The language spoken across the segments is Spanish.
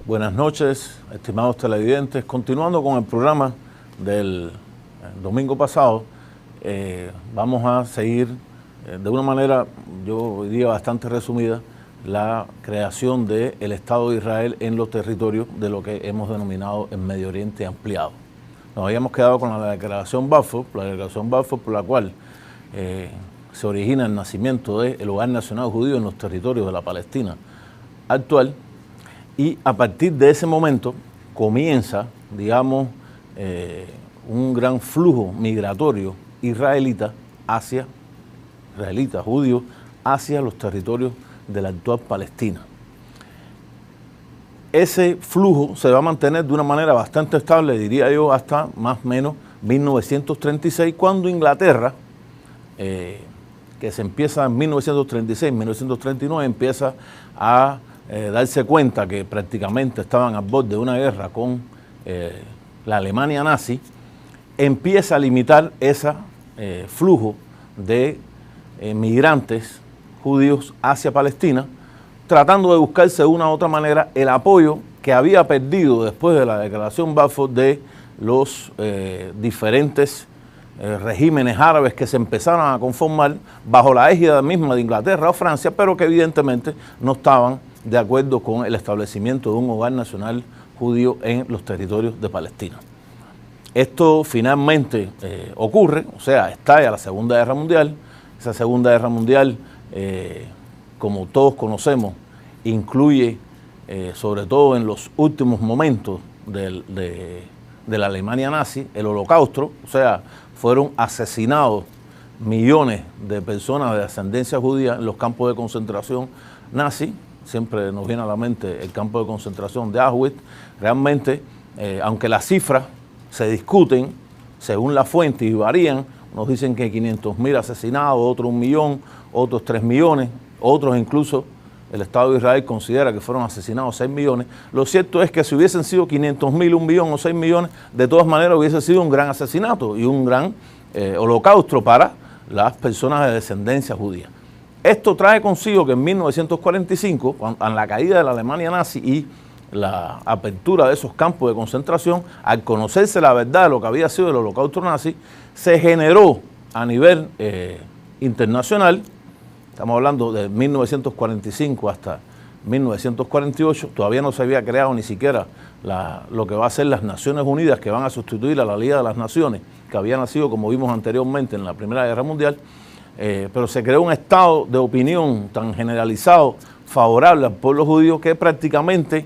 Buenas noches, estimados televidentes. Continuando con el programa del domingo pasado, vamos a seguir de una manera, yo diría bastante resumida, la creación del Estado de Israel en los territorios de lo que hemos denominado el Medio Oriente ampliado. Nos habíamos quedado con la declaración Balfour, por la cual se origina el nacimiento del Hogar Nacional Judío en los territorios de la Palestina actual, y a partir de ese momento comienza, digamos, un gran flujo migratorio judío, hacia los territorios de la actual Palestina. Ese flujo se va a mantener de una manera bastante estable, diría yo, hasta más o menos 1936, cuando Inglaterra, que se empieza en 1936, 1939, empieza a darse cuenta que prácticamente estaban al borde de una guerra con la Alemania nazi, empieza a limitar ese flujo de migrantes judíos hacia Palestina, tratando de buscarse de una u otra manera el apoyo que había perdido después de la declaración Balfour de los diferentes regímenes árabes que se empezaron a conformar bajo la égida misma de Inglaterra o Francia, pero que evidentemente no estaban de acuerdo con el establecimiento de un hogar nacional judío en los territorios de Palestina. Esto finalmente ocurre, o sea, estalla la Segunda Guerra Mundial. Esa Segunda Guerra Mundial, como todos conocemos, incluye, sobre todo en los últimos momentos de la Alemania nazi, el Holocausto, o sea, fueron asesinados millones de personas de ascendencia judía en los campos de concentración nazi. Siempre nos viene a la mente el campo de concentración de Auschwitz. Realmente, aunque las cifras se discuten según la fuente y varían, unos dicen que 500.000 asesinados, otros 1 millón, otros 3 millones, otros incluso el Estado de Israel considera que fueron asesinados 6 millones. Lo cierto es que si hubiesen sido 500.000, 1 millón o 6 millones, de todas maneras hubiese sido un gran asesinato y un gran holocausto para las personas de descendencia judía. Esto trae consigo que en 1945, en la caída de la Alemania nazi y la apertura de esos campos de concentración, al conocerse la verdad de lo que había sido el holocausto nazi, se generó a nivel internacional, estamos hablando de 1945 hasta 1948, todavía no se había creado ni siquiera lo que va a ser las Naciones Unidas, que van a sustituir a la Liga de las Naciones, que había nacido, como vimos anteriormente, en la Primera Guerra Mundial. Pero se creó un estado de opinión tan generalizado favorable al pueblo judío que prácticamente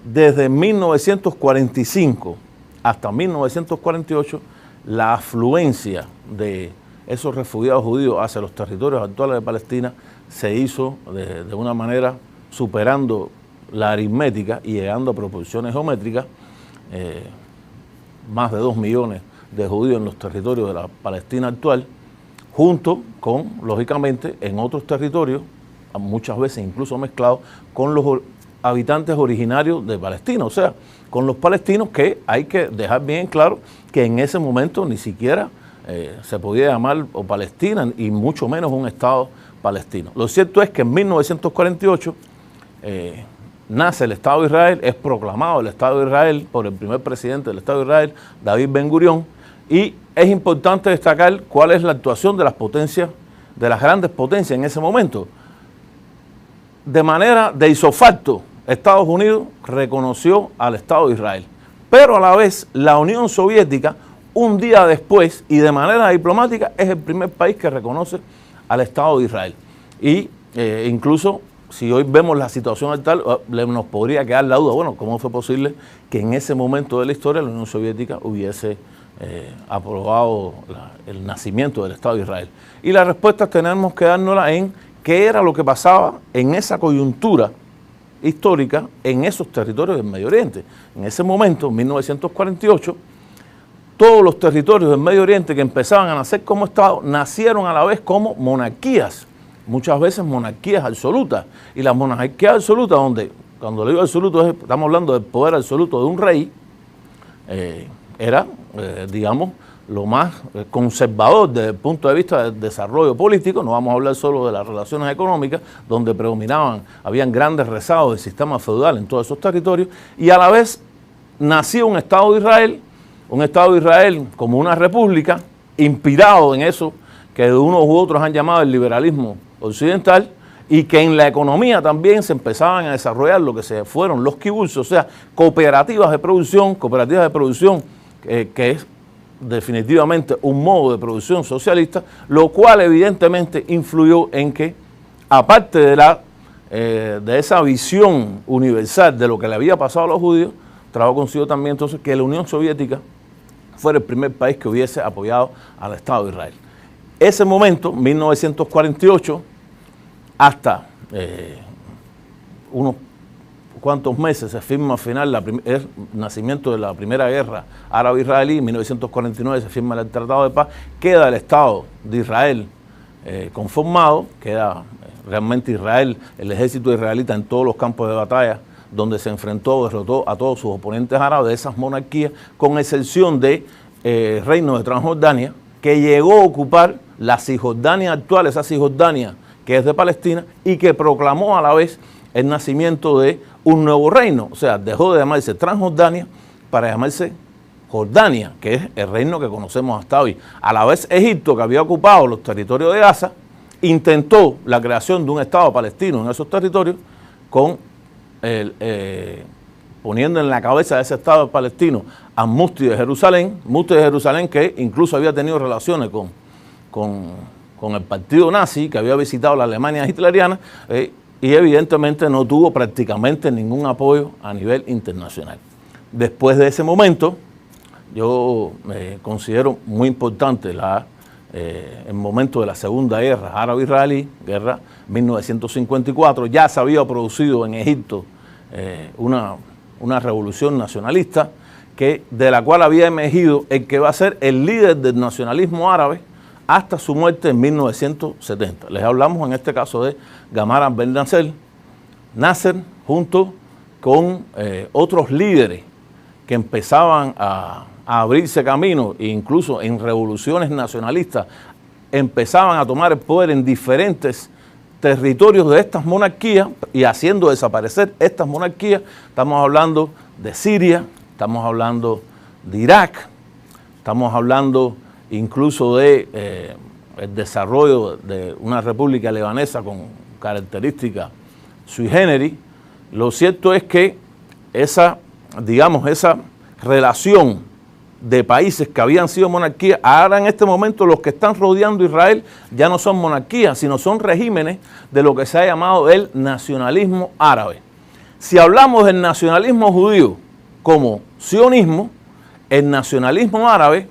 desde 1945 hasta 1948 la afluencia de esos refugiados judíos hacia los territorios actuales de Palestina se hizo de una manera superando la aritmética y llegando a proporciones geométricas. Más de 2 millones de judíos en los territorios de la Palestina actual, junto con, lógicamente, en otros territorios, muchas veces incluso mezclados con los habitantes originarios de Palestina, o sea, con los palestinos, que hay que dejar bien claro que en ese momento ni siquiera se podía llamar o Palestina y mucho menos un Estado palestino. Lo cierto es que en 1948 nace el Estado de Israel, es proclamado el Estado de Israel por el primer presidente del Estado de Israel, David Ben-Gurión, y es importante destacar cuál es la actuación de las potencias, de las grandes potencias en ese momento. De manera de isofacto, Estados Unidos reconoció al Estado de Israel, pero a la vez la Unión Soviética, un día después y de manera diplomática, es el primer país que reconoce al Estado de Israel. Y incluso, si hoy vemos la situación actual, nos podría quedar la duda, bueno, ¿cómo fue posible que en ese momento de la historia la Unión Soviética hubiese aprobado el nacimiento del Estado de Israel? Y la respuesta tenemos que dárnosla en qué era lo que pasaba en esa coyuntura histórica en esos territorios del Medio Oriente. En ese momento, en 1948, todos los territorios del Medio Oriente que empezaban a nacer como Estado, nacieron a la vez como monarquías, muchas veces monarquías absolutas. Y las monarquías absolutas, donde, cuando le digo absoluto, estamos hablando del poder absoluto de un rey, era, digamos, lo más conservador desde el punto de vista del desarrollo político. No vamos a hablar solo de las relaciones económicas, donde predominaban, habían grandes rezagos del sistema feudal en todos esos territorios, y a la vez nació un Estado de Israel como una república, inspirado en eso que unos u otros han llamado el liberalismo occidental, y que en la economía también se empezaban a desarrollar lo que se fueron los kibbutz, o sea, cooperativas de producción, que es definitivamente un modo de producción socialista, lo cual evidentemente influyó en que, aparte de esa visión universal de lo que le había pasado a los judíos, trajo consigo también entonces que la Unión Soviética fuera el primer país que hubiese apoyado al Estado de Israel. Ese momento, 1948, hasta unos cuantos meses se firma al final el nacimiento de la primera guerra árabe-israelí. En 1949 se firma el Tratado de Paz, queda el Estado de Israel conformado, queda realmente Israel, el ejército israelita en todos los campos de batalla donde se enfrentó, derrotó a todos sus oponentes árabes de esas monarquías, con excepción de Reino de Transjordania, que llegó a ocupar la Cisjordania actual, esa Cisjordania que es de Palestina, y que proclamó a la vez el nacimiento de un nuevo reino. O sea, dejó de llamarse Transjordania para llamarse Jordania, que es el reino que conocemos hasta hoy. A la vez Egipto, que había ocupado los territorios de Gaza, intentó la creación de un Estado palestino en esos territorios, poniendo en la cabeza de ese Estado palestino a Musti de Jerusalén, que incluso había tenido relaciones con el partido nazi, que había visitado la Alemania hitleriana, y evidentemente no tuvo prácticamente ningún apoyo a nivel internacional. Después de ese momento, yo considero muy importante el momento de la Segunda Guerra Árabe-Israelí, guerra 1954. Ya se había producido en Egipto una revolución nacionalista, de la cual había emergido el que va a ser el líder del nacionalismo árabe hasta su muerte en 1970. Les hablamos en este caso de Gamal Abdel Nasser, junto con otros líderes que empezaban a abrirse camino, e incluso en revoluciones nacionalistas empezaban a tomar el poder en diferentes territorios de estas monarquías y haciendo desaparecer estas monarquías. Estamos hablando de Siria, estamos hablando de Irak, estamos hablando incluso de el desarrollo de una república libanesa con características sui generis. Lo cierto es que esa relación de países que habían sido monarquías, ahora en este momento los que están rodeando Israel ya no son monarquías, sino son regímenes de lo que se ha llamado el nacionalismo árabe. Si hablamos del nacionalismo judío como sionismo, el nacionalismo árabe,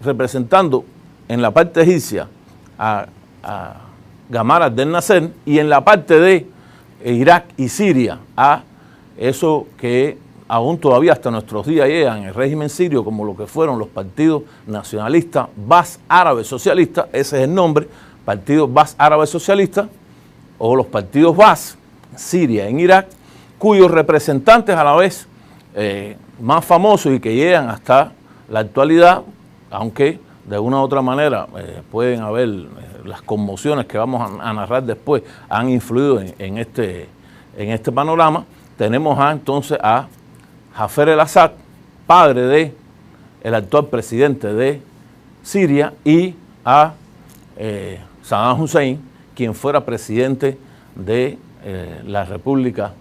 representando en la parte egipcia a Gamal Abdel Nasser, y en la parte de Irak y Siria a eso que aún todavía hasta nuestros días llegan, el régimen sirio, como lo que fueron los partidos nacionalistas Baas Árabes Socialistas, ese es el nombre, partidos Baas Árabes Socialistas, o los partidos Baas, Siria, en Irak, cuyos representantes a la vez más famosos y que llegan hasta la actualidad, aunque de una u otra manera pueden haber las conmociones que vamos a narrar después, han influido en este panorama. Tenemos entonces a Hafez el-Assad, padre del actual presidente de Siria, y a Saddam Hussein, quien fuera presidente de la República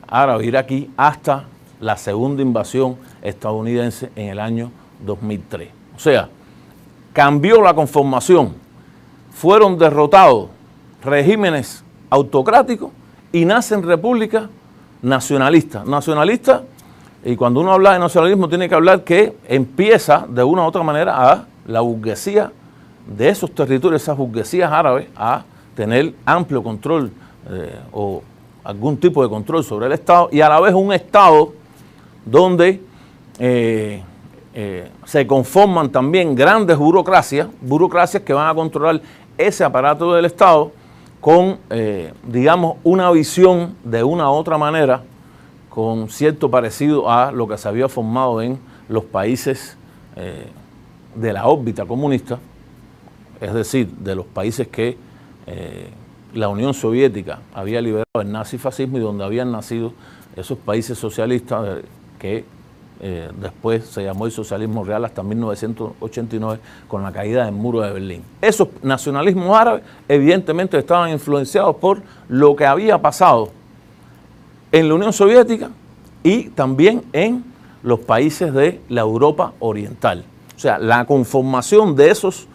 Árabe Iraquí hasta la segunda invasión estadounidense en el año 2003. O sea, cambió la conformación, fueron derrotados regímenes autocráticos y nacen repúblicas nacionalistas. Nacionalistas, y cuando uno habla de nacionalismo tiene que hablar que empieza de una u otra manera a la burguesía de esos territorios, esas burguesías árabes, a tener amplio control o algún tipo de control sobre el Estado, y a la vez un Estado donde se conforman también grandes burocracias que van a controlar ese aparato del Estado con, digamos, una visión de una u otra manera, con cierto parecido a lo que se había formado en los países de la órbita comunista, es decir, de los países que la Unión Soviética había liberado del nazifascismo y donde habían nacido esos países socialistas que después se llamó el socialismo real hasta 1989 con la caída del muro de Berlín. Esos nacionalismos árabes evidentemente estaban influenciados por lo que había pasado en la Unión Soviética y también en los países de la Europa Oriental. O sea, la conformación de esos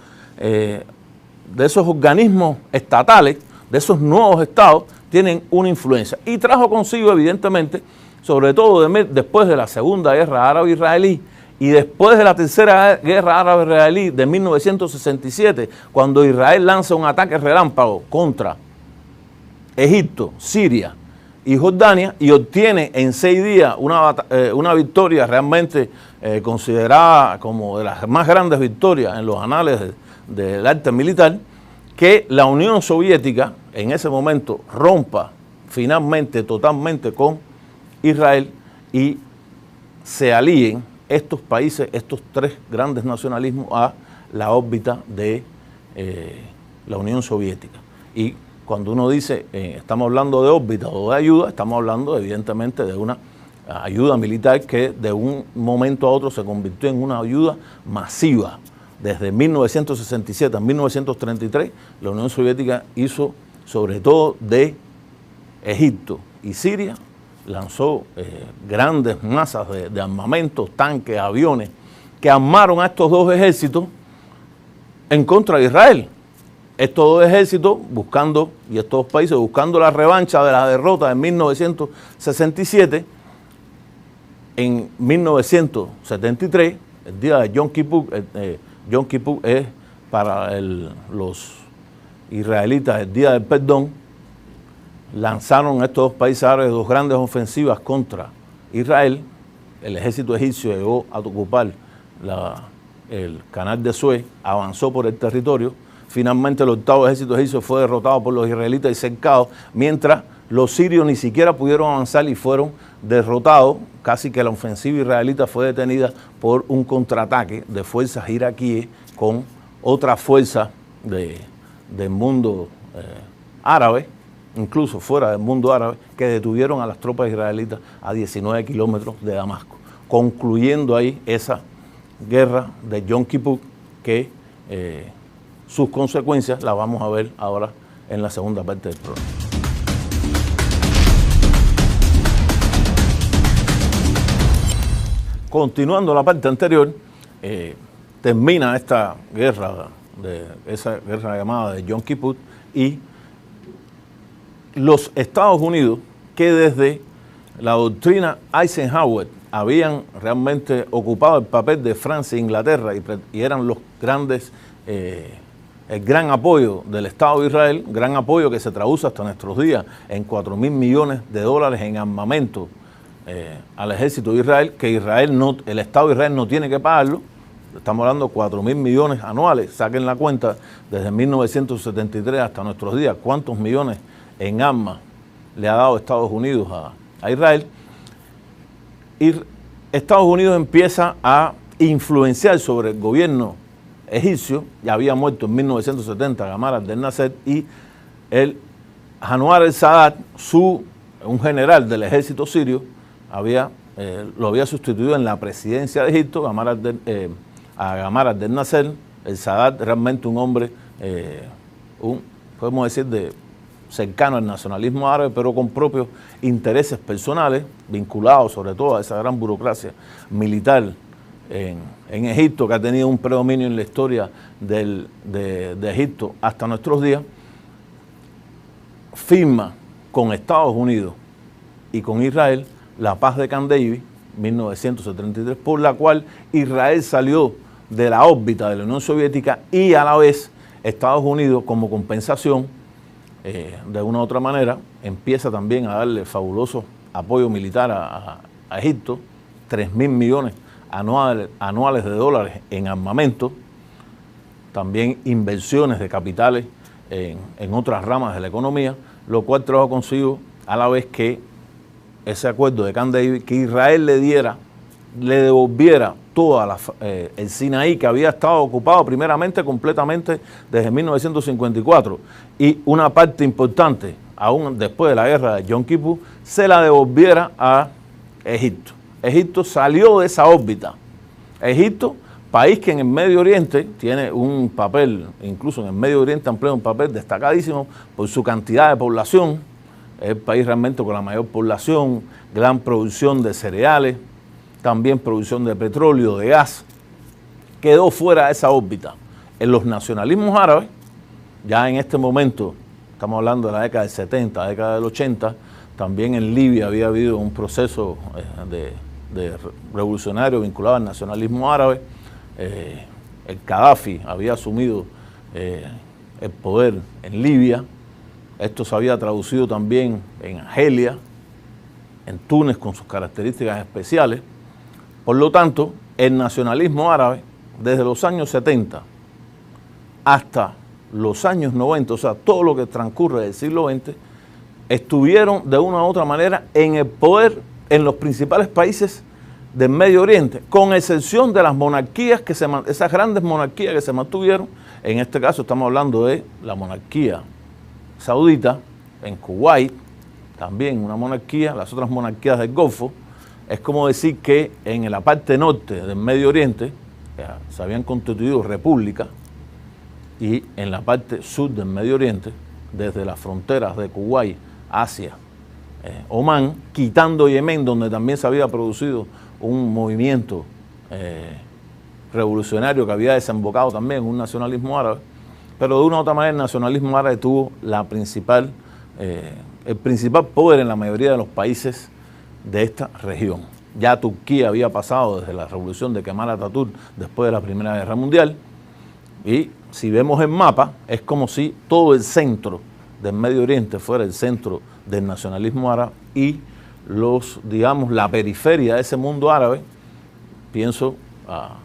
organismos estatales, de esos nuevos estados, tienen una influencia. Y trajo consigo, evidentemente, sobre todo después de la Segunda Guerra Árabe-Israelí y después de la Tercera Guerra Árabe-Israelí de 1967, cuando Israel lanza un ataque relámpago contra Egipto, Siria y Jordania y obtiene en 6 días una victoria realmente considerada como de las más grandes victorias en los anales del arte militar, que la Unión Soviética en ese momento rompa finalmente totalmente con Israel y se alíen estos países, estos 3 grandes nacionalismos a la órbita de la Unión Soviética. Y cuando uno dice, estamos hablando de órbita o de ayuda, estamos hablando evidentemente de una ayuda militar que de un momento a otro se convirtió en una ayuda masiva. Desde 1967 a 1933, la Unión Soviética hizo, sobre todo de Egipto y Siria, lanzó grandes masas de armamentos, tanques, aviones, que armaron a estos 2 ejércitos en contra de Israel. Estos 2 ejércitos buscando, y estos 2 países buscando la revancha de la derrota de 1967, en 1973, el día de Yom Kippur. Yom Kippur es para los israelitas el día del perdón. Lanzaron estos 2 países árabes 2 grandes ofensivas contra Israel. El ejército egipcio llegó a ocupar el canal de Suez, avanzó por el territorio. Finalmente el 8º ejército egipcio fue derrotado por los israelitas y cercado, mientras los sirios ni siquiera pudieron avanzar y fueron derrotados. Casi que la ofensiva israelita fue detenida por un contraataque de fuerzas iraquíes con otras fuerzas del mundo árabe, incluso fuera del mundo árabe, que detuvieron a las tropas israelitas a 19 kilómetros de Damasco, concluyendo ahí esa guerra de Yom Kippur, que sus consecuencias las vamos a ver ahora en la segunda parte del programa. Continuando la parte anterior, termina esta guerra, esa guerra llamada de Yom Kippur, y los Estados Unidos, que desde la doctrina Eisenhower habían realmente ocupado el papel de Francia e Inglaterra y eran los grandes, el gran apoyo del Estado de Israel, gran apoyo que se traduce hasta nuestros días en 4.000 millones de dólares en armamento al ejército de Israel, que el Estado de Israel no tiene que pagarlo. Estamos hablando de 4.000 millones anuales. Saquen la cuenta desde 1973 hasta nuestros días, cuántos millones en armas le ha dado Estados Unidos a Israel. Y Estados Unidos empieza a influenciar sobre el gobierno egipcio. Ya había muerto en 1970 Gamal Abdel Nasser, y el Anwar el-Sadat, un general del ejército sirio, lo había sustituido en la presidencia de Egipto, a Gamal Abdel Nasser. El Sadat realmente un hombre, podemos decir, cercano al nacionalismo árabe, pero con propios intereses personales, vinculados sobre todo a esa gran burocracia militar en Egipto, que ha tenido un predominio en la historia de Egipto hasta nuestros días. Firma con Estados Unidos y con Israel la paz de Camp David, 1973, por la cual Israel salió de la órbita de la Unión Soviética y a la vez Estados Unidos, como compensación, de una u otra manera, empieza también a darle fabuloso apoyo militar a Egipto, 3.000 millones anuales de dólares en armamento, también inversiones de capitales en otras ramas de la economía, lo cual trajo consigo a la vez que ese acuerdo de Camp David, que Israel le diera le devolviera toda el Sinaí, que había estado ocupado primeramente completamente desde 1954, y una parte importante, aún después de la guerra de Yom Kippur, se la devolviera a Egipto. Egipto salió de esa órbita. Egipto, país que en el Medio Oriente tiene un papel, incluso en el Medio Oriente emplea un papel destacadísimo por su cantidad de población, es el país realmente con la mayor población, gran producción de cereales, también producción de petróleo, de gas, quedó fuera de esa órbita. En los nacionalismos árabes, ya en este momento, estamos hablando de la década del 70, década del 80, también en Libia había habido un proceso de revolucionario vinculado al nacionalismo árabe. El Gaddafi había asumido el poder en Libia. Esto se había traducido también en Argelia, en Túnez con sus características especiales. Por lo tanto, el nacionalismo árabe, desde los años 70 hasta los años 90, o sea, todo lo que transcurre del siglo XX, estuvieron de una u otra manera en el poder en los principales países del Medio Oriente, con excepción de las monarquías, esas grandes monarquías que se mantuvieron. En este caso estamos hablando de la monarquía saudita, en Kuwait, también una monarquía, las otras monarquías del Golfo. Es como decir que en la parte norte del Medio Oriente se habían constituido repúblicas, y en la parte sur del Medio Oriente, desde las fronteras de Kuwait hacia Omán, quitando Yemen, donde también se había producido un movimiento revolucionario que había desembocado también en un nacionalismo árabe, pero de una u otra manera el nacionalismo árabe tuvo el principal poder en la mayoría de los países de esta región. Ya Turquía había pasado desde la revolución de Kemal Atatürk después de la Primera Guerra Mundial, y si vemos el mapa es como si todo el centro del Medio Oriente fuera el centro del nacionalismo árabe, y digamos, la periferia de ese mundo árabe, pienso a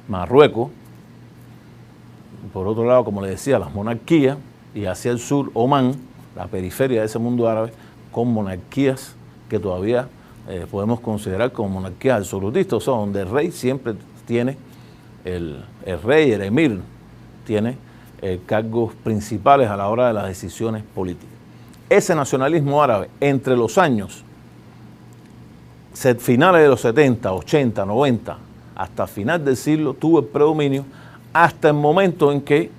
Marruecos, por otro lado, como le decía, las monarquías, y hacia el sur Omán, la periferia de ese mundo árabe, con monarquías que todavía podemos considerar como monarquías absolutistas, o sea, donde el rey siempre tiene, el rey, el emir, tiene cargos principales a la hora de las decisiones políticas. Ese nacionalismo árabe entre los años finales de los 70, 80, 90, hasta final del siglo, tuvo el predominio hasta el momento en que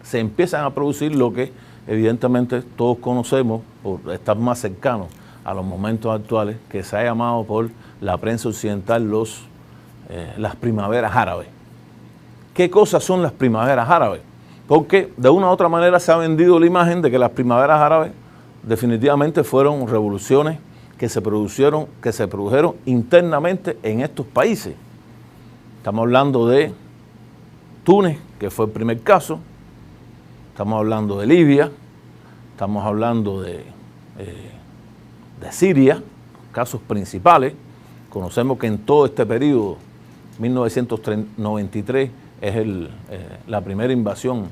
se empiezan a producir lo que evidentemente todos conocemos por estar más cercanos a los momentos actuales, que se ha llamado por la prensa occidental las primaveras árabes. ¿Qué cosas son las primaveras árabes? Porque de una u otra manera se ha vendido la imagen de que las primaveras árabes definitivamente fueron revoluciones que se produjeron internamente en estos países. Estamos hablando de Túnez, que fue el primer caso, estamos hablando de Libia, estamos hablando de Siria, casos principales. Conocemos que en todo este periodo, 1993, es la primera invasión,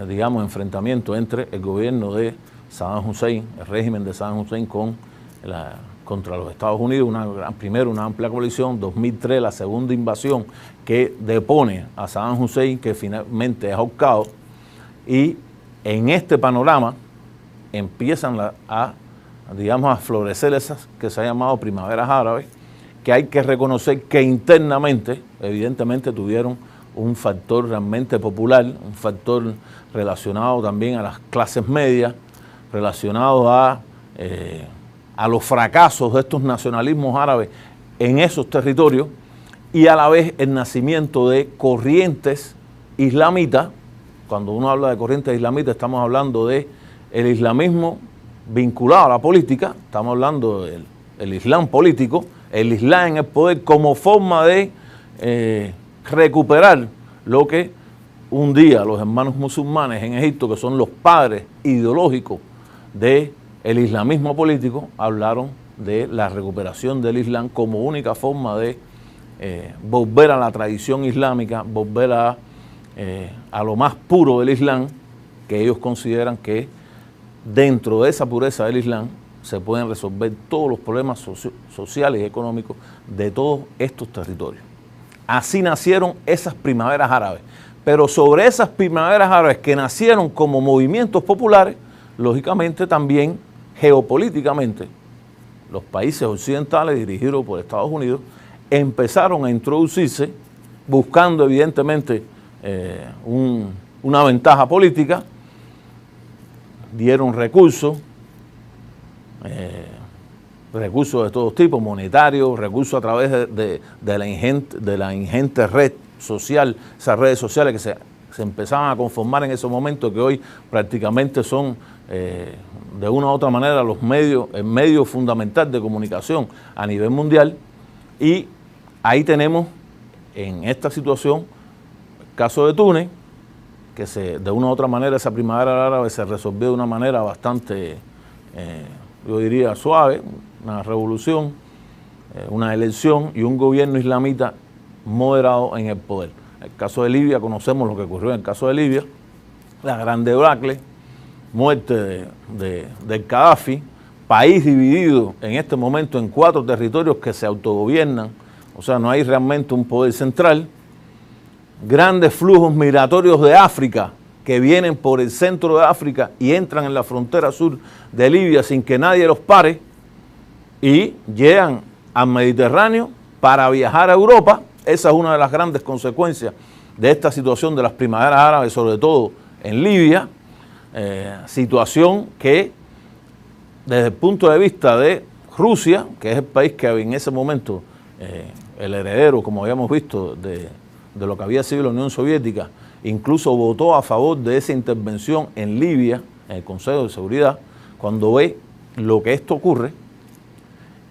digamos, enfrentamiento entre el gobierno de Saddam Hussein, el régimen de Saddam Hussein contra los Estados Unidos, primero una amplia coalición, 2003 la segunda invasión que depone a Saddam Hussein, que finalmente es ahorcado, y en este panorama empiezan a florecer esas que se han llamado primaveras árabes, que hay que reconocer que internamente, evidentemente, tuvieron un factor realmente popular, un factor relacionado también a las clases medias, relacionado a los fracasos de estos nacionalismos árabes en esos territorios, y a la vez el nacimiento de corrientes islamitas. Cuando uno habla de corrientes islamitas, estamos hablando de el islamismo vinculado a la política, estamos hablando del islam político, el islam en el poder como forma de recuperar lo que un día los hermanos musulmanes en Egipto, que son los padres ideológicos del islamismo político, hablaron de la recuperación del islam como única forma de volver a la tradición islámica, volver a lo más puro del islam, que ellos consideran que dentro de esa pureza del islam se pueden resolver todos los problemas sociales y económicos de todos estos territorios. Así nacieron esas primaveras árabes. Pero sobre esas primaveras árabes que nacieron como movimientos populares, lógicamente también geopolíticamente, los países occidentales dirigidos por Estados Unidos empezaron a introducirse buscando evidentemente una ventaja política, dieron recursos, recursos de todos tipos, monetarios, recursos a través de la ingente red social, esas redes sociales que se empezaban a conformar en esos momentos, que hoy prácticamente son de una u otra manera el medio fundamental de comunicación a nivel mundial. Y ahí tenemos en esta situación el caso de Túnez, que de una u otra manera esa primavera árabe se resolvió de una manera bastante, yo diría, suave, una revolución, una elección y un gobierno islamita moderado en el poder. En el caso de Libia, conocemos lo que ocurrió en el caso de Libia, la gran debacle, muerte del Gaddafi, país dividido en este momento en 4 territorios que se autogobiernan, o sea, no hay realmente un poder central, grandes flujos migratorios de África que vienen por el centro de África y entran en la frontera sur de Libia sin que nadie los pare y llegan al Mediterráneo para viajar a Europa. Esa es una de las grandes consecuencias de esta situación de las primaveras árabes, sobre todo en Libia, situación que desde el punto de vista de Rusia, que es el país que en ese momento, el heredero, como habíamos visto, de lo que había sido la Unión Soviética, incluso votó a favor de esa intervención en Libia, en el Consejo de Seguridad, cuando ve lo que esto ocurre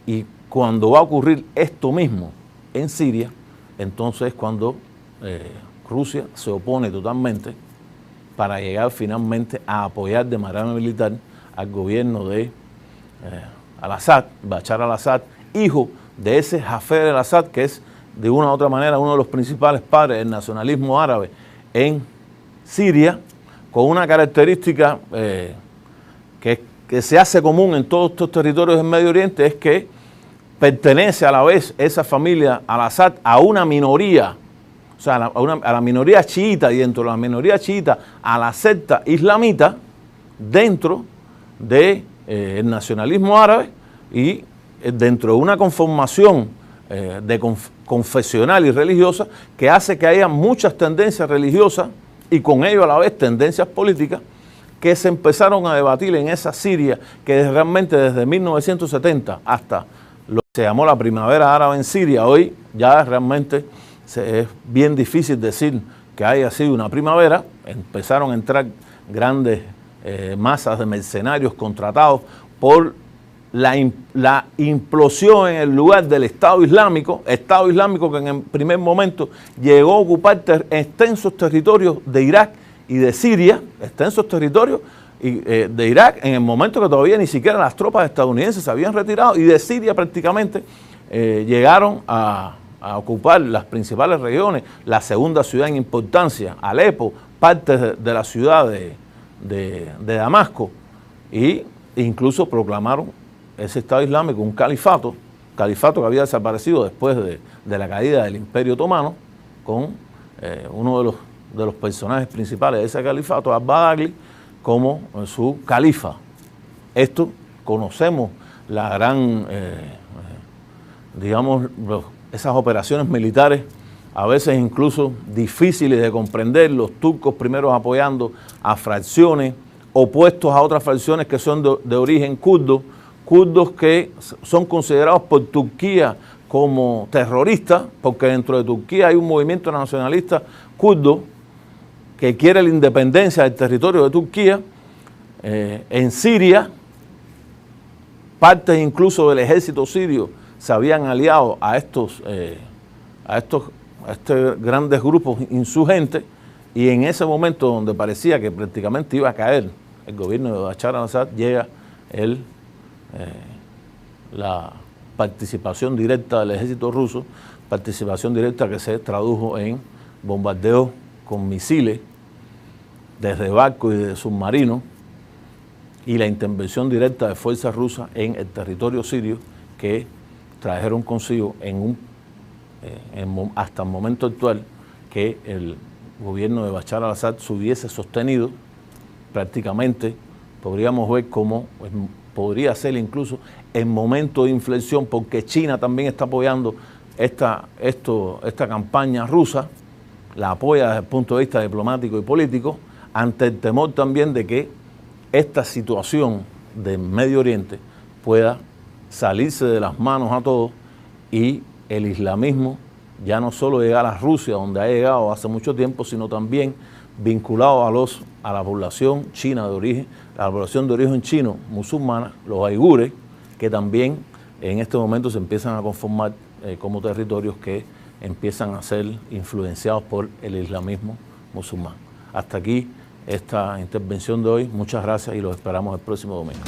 y cuando va a ocurrir esto mismo en Siria, entonces cuando Rusia se opone totalmente para llegar finalmente a apoyar de manera militar al gobierno de al-Assad, Bashar al-Assad, hijo de ese Hafez al-Assad, que es de una u otra manera uno de los principales padres del nacionalismo árabe en Siria, con una característica que se hace común en todos estos territorios del Medio Oriente, es que pertenece a la vez esa familia al-Assad a una minoría, o sea, a la minoría chiita, y dentro de la minoría chiita a la secta islamita, dentro del nacionalismo árabe y dentro de una conformación confesional y religiosa que hace que haya muchas tendencias religiosas y con ello a la vez tendencias políticas que se empezaron a debatir en esa Siria que realmente desde 1970 hasta lo que se llamó la primavera árabe en Siria, hoy ya realmente es bien difícil decir que haya sido una primavera. Empezaron a entrar grandes masas de mercenarios contratados por la implosión en el lugar del Estado Islámico que en el primer momento llegó a ocupar extensos territorios de Irak y de Siria, extensos territorios de Irak en el momento que todavía ni siquiera las tropas estadounidenses se habían retirado, y de Siria prácticamente llegaron a ocupar las principales regiones, la segunda ciudad en importancia, Alepo, partes de la ciudad de Damasco, e incluso proclamaron ese Estado Islámico un califato que había desaparecido después de la caída del Imperio Otomano, con uno de los personajes principales de ese califato, al-Baghdadi, como su califa. Esto conocemos la gran, digamos, esas operaciones militares, a veces incluso difíciles de comprender, los turcos primero apoyando a fracciones opuestos a otras fracciones que son de origen kurdo, kurdos que son considerados por Turquía como terroristas, porque dentro de Turquía hay un movimiento nacionalista kurdo que quiere la independencia del territorio de Turquía. En Siria, partes incluso del ejército sirio se habían aliado a estos grandes grupos insurgentes, y en ese momento donde parecía que prácticamente iba a caer el gobierno de Bashar al-Assad, llega la participación directa del ejército ruso, participación directa que se tradujo en bombardeos con misiles desde barcos y de submarinos y la intervención directa de fuerzas rusas en el territorio sirio, que trajeron consigo hasta el momento actual que el gobierno de Bashar al-Assad se hubiese sostenido prácticamente. Podríamos ver cómo podría ser incluso el momento de inflexión, porque China también está apoyando esta campaña rusa, la apoya desde el punto de vista diplomático y político, ante el temor también de que esta situación del Medio Oriente pueda salirse de las manos a todos y el islamismo ya no solo llegar a Rusia, donde ha llegado hace mucho tiempo, sino también vinculado a la población china de origen, la población de origen chino musulmana, los uigures, que también en este momento se empiezan a conformar como territorios que empiezan a ser influenciados por el islamismo musulmán. Hasta aquí esta intervención de hoy. Muchas gracias y los esperamos el próximo domingo.